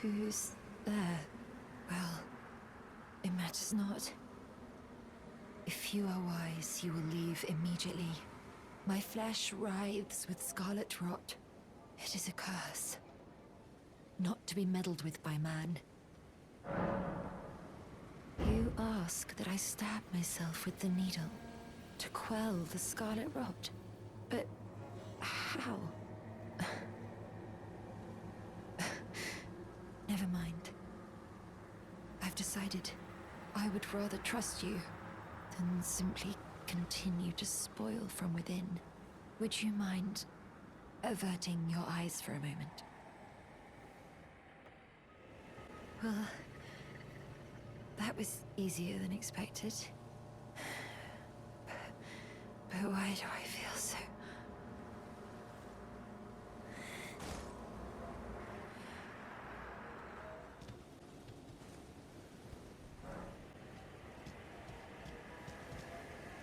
Who's there? Well, it matters not. If you are wise, you will leave immediately. My flesh writhes with scarlet rot. It is a curse. Not to be meddled with by man. You ask that I stab myself with the needle to quell the scarlet rot. But how? Never mind. I've decided I would rather trust you than simply continue to spoil from within. Would you mind averting your eyes for a moment? Well, that was easier than expected. But why do I feel so...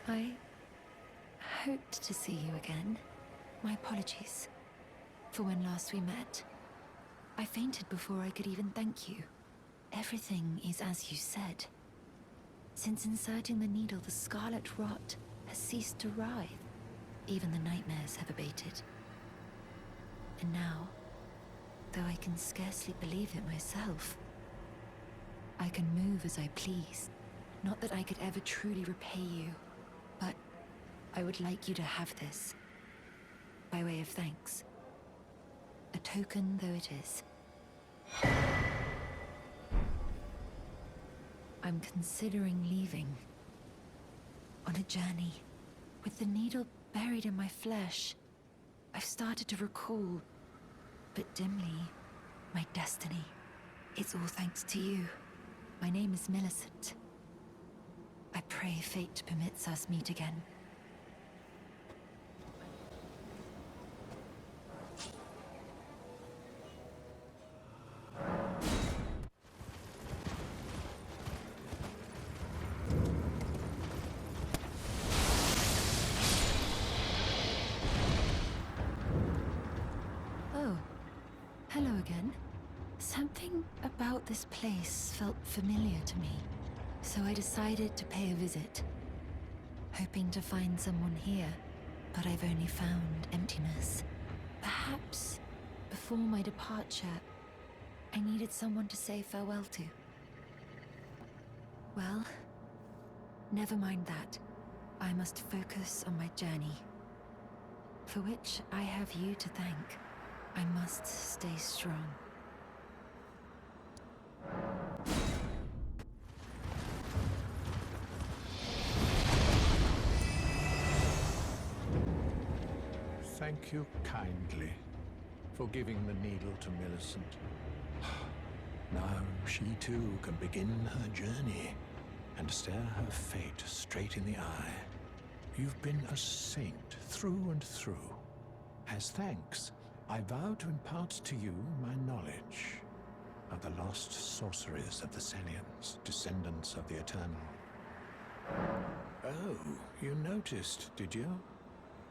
I hoped to see you again. My apologies for when last we met. I fainted before I could even thank you. Everything is as you said. Since inserting the needle, the scarlet rot has ceased to writhe. Even the nightmares have abated. And now, though I can scarcely believe it myself, I can move as I please. Not that I could ever truly repay you, but I would like you to have this, by way of thanks. A token though it is. I'm considering leaving. On a journey, with the needle buried in my flesh. I've started to recall, but dimly, my destiny. It's all thanks to you. My name is Millicent. I pray fate permits us meet again. Oh, hello again. Something about this place felt familiar to me. So I decided to pay a visit, hoping to find someone here, but I've only found emptiness. Perhaps, before my departure, I needed someone to say farewell to. Well, never mind that. I must focus on my journey, for which I have you to thank. I must stay strong. Thank you kindly for giving the needle to Millicent. Now she too can begin her journey and stare her fate straight in the eye. You've been a saint through and through. As thanks, I vow to impart to you my knowledge of the lost sorceries of the Sellians, descendants of the Eternal. Oh, you noticed, did you?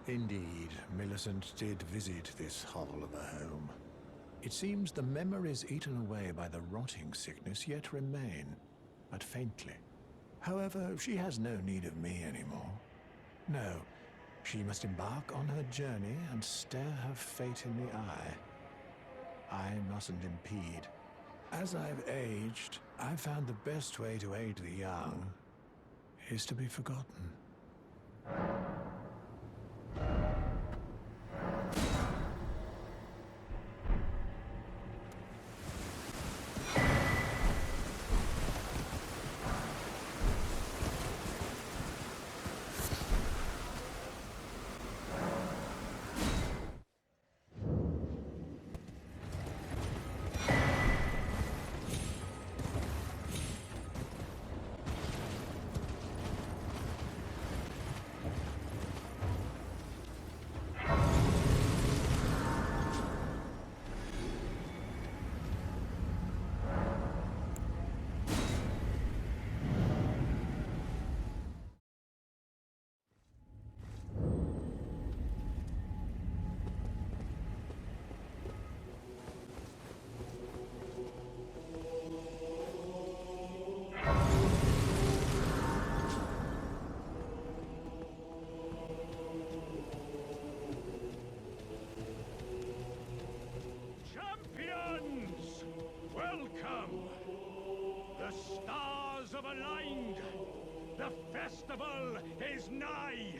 Indeed, Millicent did visit this hovel of a home. It seems the memories eaten away by the rotting sickness yet remain, but faintly. However, she has no need of me anymore. No, she must embark on her journey and stare her fate in the eye. I mustn't impede. As I've aged, I've found the best way to aid the young is to be forgotten. The stars have aligned. The festival is nigh.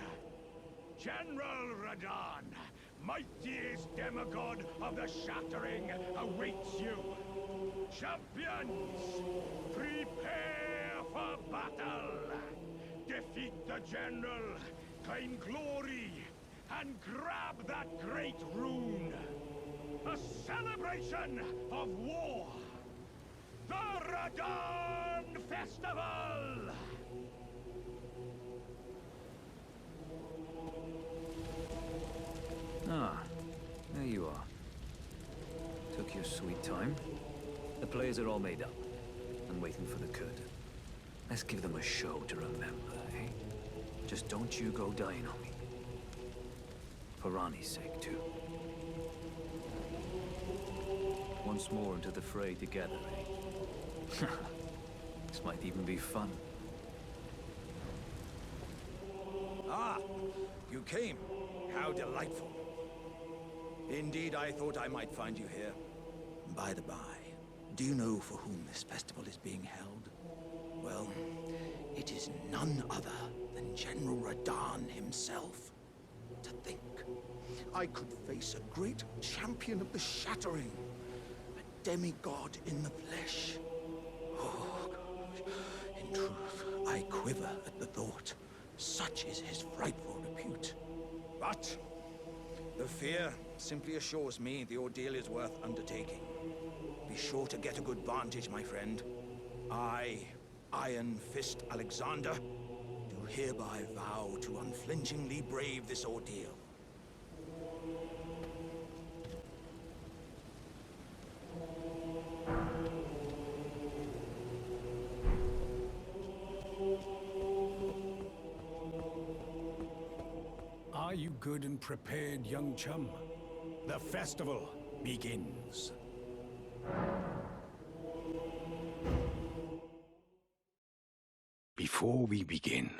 General Radahn, mightiest demigod of the Shattering, awaits you. Champions, prepare for battle. Defeat the General, claim glory, and grab that great rune. A celebration of war. The Radahn Festival! Ah, there you are. Took your sweet time. The players are all made up and waiting for the curtain. Let's give them a show to remember, eh? Just don't you go dying on me. For Ranni's sake, too. Once more into the fray together, eh? This might even be fun. Ah, you came. How delightful. Indeed, I thought I might find you here. By the by, do you know for whom this festival is being held? Well, it is none other than General Radahn himself. To think, I could face a great champion of the Shattering, a demigod in the flesh. Oh, gosh. In truth, I quiver at the thought. Such is his frightful repute. But the fear simply assures me the ordeal is worth undertaking. Be sure to get a good vantage, my friend. I, Iron Fist Alexander, do hereby vow to unflinchingly brave this ordeal. Are you good and prepared, young chum? The festival begins. Before we begin,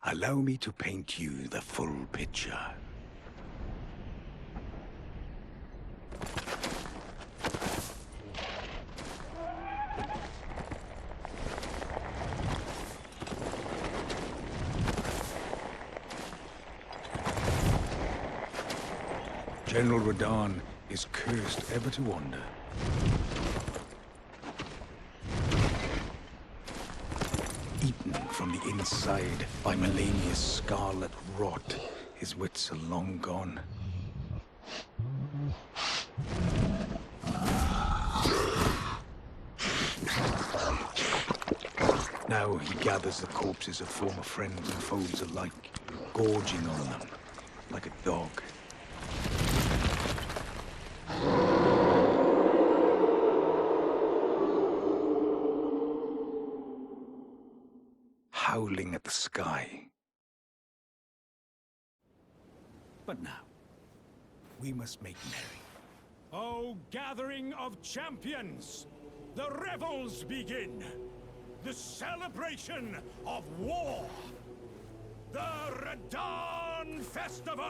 allow me to paint you the full picture. General Radahn is cursed ever to wander. Eaten from the inside by Millennia's scarlet rot, his wits are long gone. Now he gathers the corpses of former friends and foes alike, gorging on them like a dog. Howling at the sky. But now, we must make merry. O gathering of champions! The revels begin! The celebration of war! The Radahn Festival!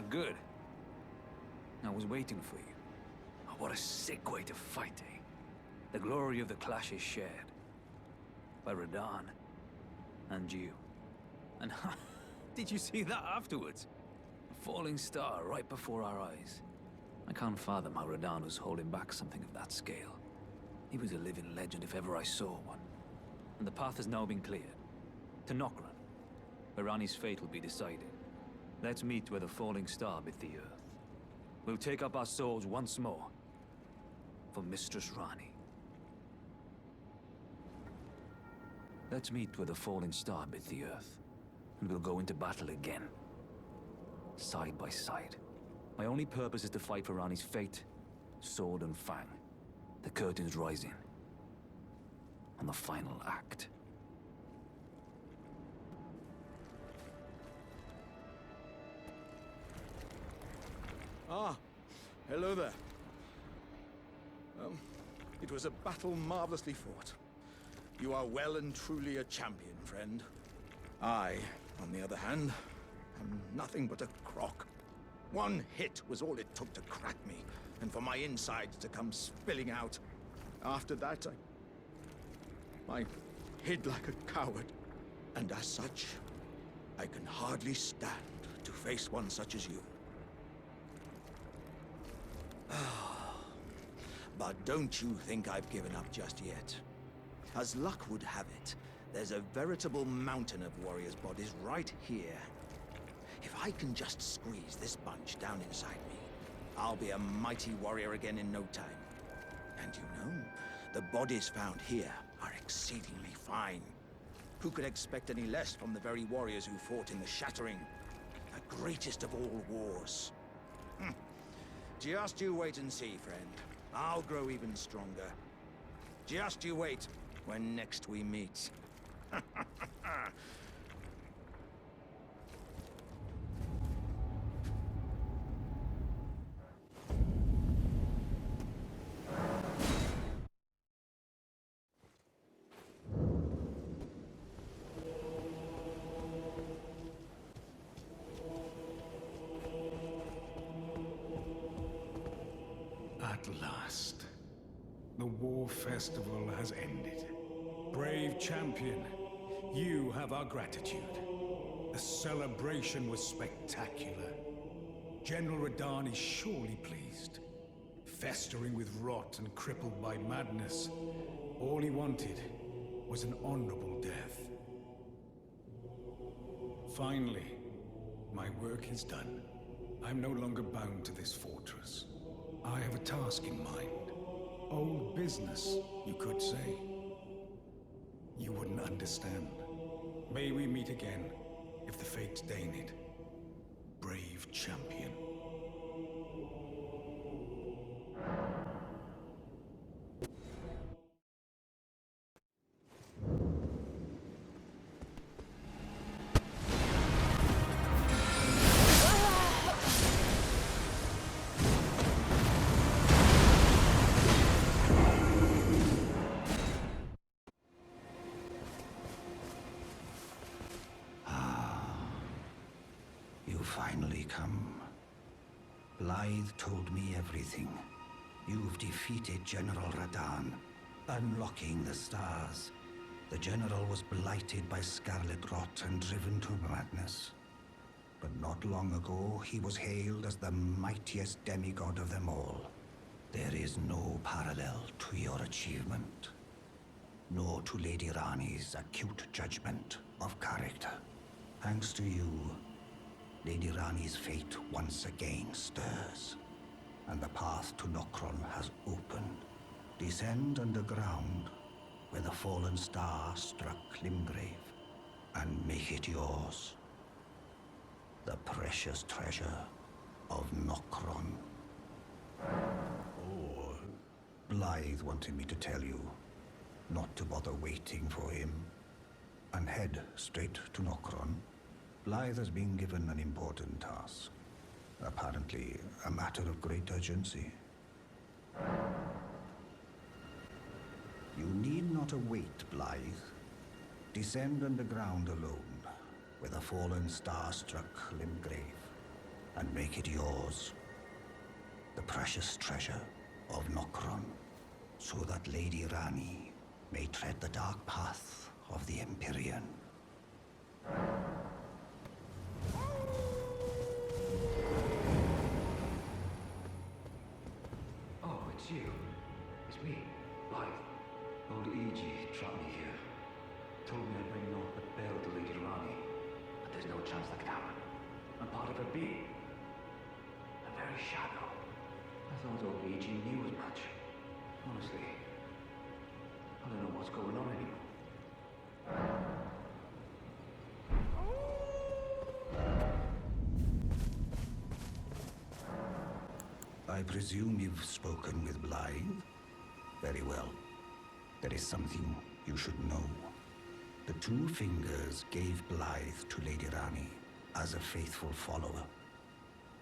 Ah, good. I was waiting for you. Oh, what a sick way to fight, eh? The glory of the clash is shared. By Radahn. And you. And did you see that afterwards? A falling star right before our eyes. I can't fathom how Radahn was holding back something of that scale. He was a living legend if ever I saw one. And the path has now been cleared. To Nokron, where Ranni's fate will be decided. Let's meet where the falling star bit the earth. We'll take up our swords once more. For Mistress Ranni. Let's meet where the falling star bit the earth. And we'll go into battle again. Side by side. My only purpose is to fight for Ranni's fate, sword and fang. The curtain's rising. On the final act. Ah, hello there. It was a battle marvelously fought. You are well and truly a champion, friend. I, on the other hand, am nothing but a crock. One hit was all it took to crack me, and for my insides to come spilling out. After that, I hid like a coward. And as such, I can hardly stand to face one such as you. But don't you think I've given up just yet. As luck would have it, there's a veritable mountain of warriors' bodies right here. If I can just squeeze this bunch down inside me, I'll be a mighty warrior again in no time. And you know, the bodies found here are exceedingly fine. Who could expect any less from the very warriors who fought in the Shattering, the greatest of all wars? Just you wait and see, friend. I'll grow even stronger. Just you wait when next we meet. At last, the war festival has ended. Brave champion, you have our gratitude. The celebration was spectacular. General Radahn is surely pleased. Festering with rot and crippled by madness, all he wanted was an honorable death. Finally, my work is done. I'm no longer bound to this fortress. I have a task in mind. Old business, you could say. You wouldn't understand. May we meet again, if the fates deign it. Brave champion. Finally come. Blythe told me everything. You've defeated General Radahn, unlocking the stars. The General was blighted by scarlet rot and driven to madness. But not long ago, he was hailed as the mightiest demigod of them all. There is no parallel to your achievement, nor to Lady Ranni's acute judgment of character. Thanks to you, Lady Ranni's fate once again stirs, and the path to Nokron has opened. Descend underground, where the fallen star struck Limgrave, and make it yours. The precious treasure of Nokron. Oh. Blythe wanted me to tell you not to bother waiting for him, and head straight to Nokron. Blythe has been given an important task. Apparently, a matter of great urgency. You need not await Blythe. Descend underground alone, where the fallen star struck Limgrave. and make it yours. The precious treasure of Nokron, so that Lady Rani may tread the dark path of the Empyrean. Oh, it's you. It's me, Blythe. Old E.G. trapped me here. Told me I'd bring naught but bale to Lady Rani. But there's no chance that could happen. I'm part of her being. The very shadow. I thought old E.G. knew as much. Honestly, I don't know what's going on anymore. I presume you've spoken with Blythe? Very well. There is something you should know. The Two Fingers gave Blythe to Lady Rani as a faithful follower.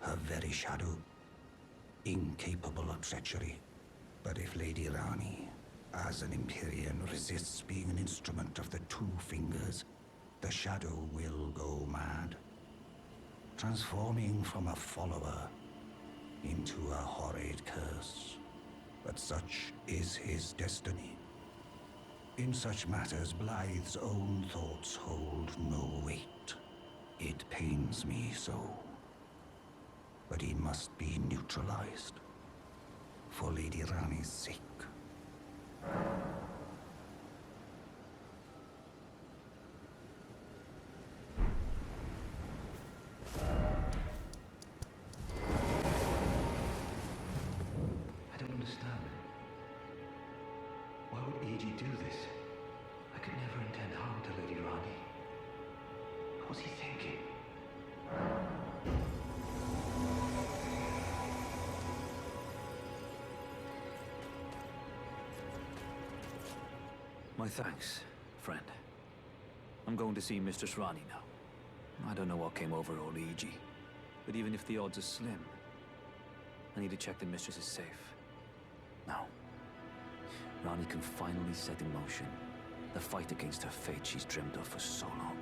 Her very shadow, incapable of treachery. But if Lady Rani, as an Empyrean, resists being an instrument of the Two Fingers, the shadow will go mad, transforming from a follower into a horrid curse. But such is his destiny. In such matters, Blythe's own thoughts hold no weight. It pains me so. But he must be neutralized. For Lady Rani's sake. I don't understand. Why would E.G. do this? I could never intend harm to Lady Rani. What was he thinking? My thanks, friend. I'm going to see Mistress Rani now. I don't know what came over old E.G., but even if the odds are slim, I need to check the Mistress is safe. Now, Rani can finally set in motion the fight against her fate she's dreamed of for so long.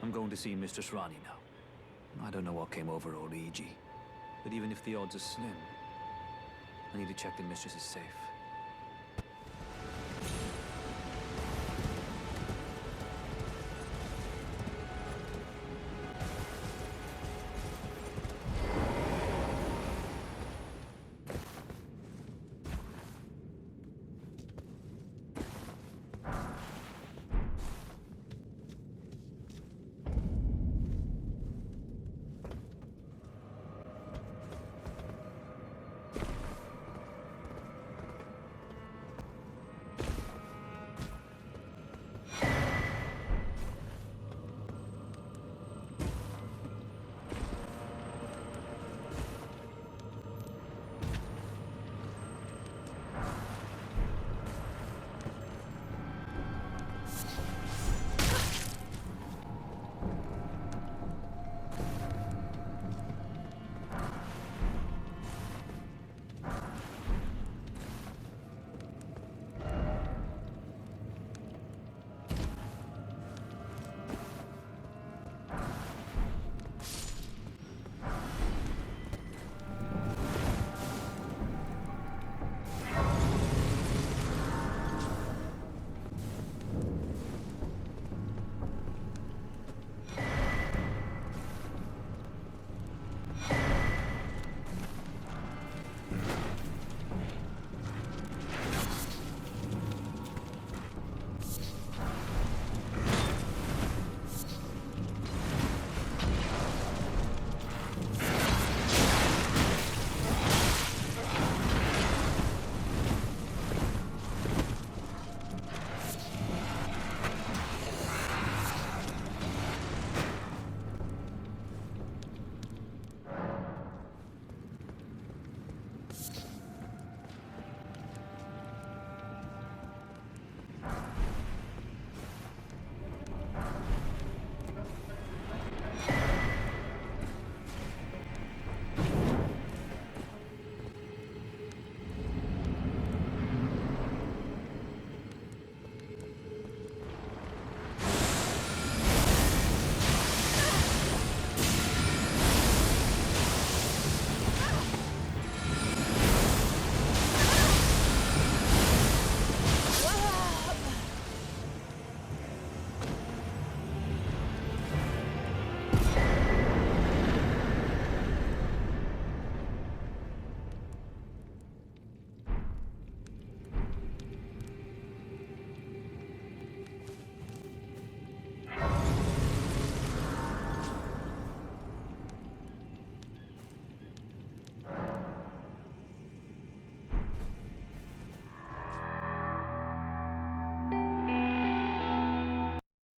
I'm going to see Mistress Rani now. I don't know what came over old E.G., but even if the odds are slim, I need to check the Mistress is safe.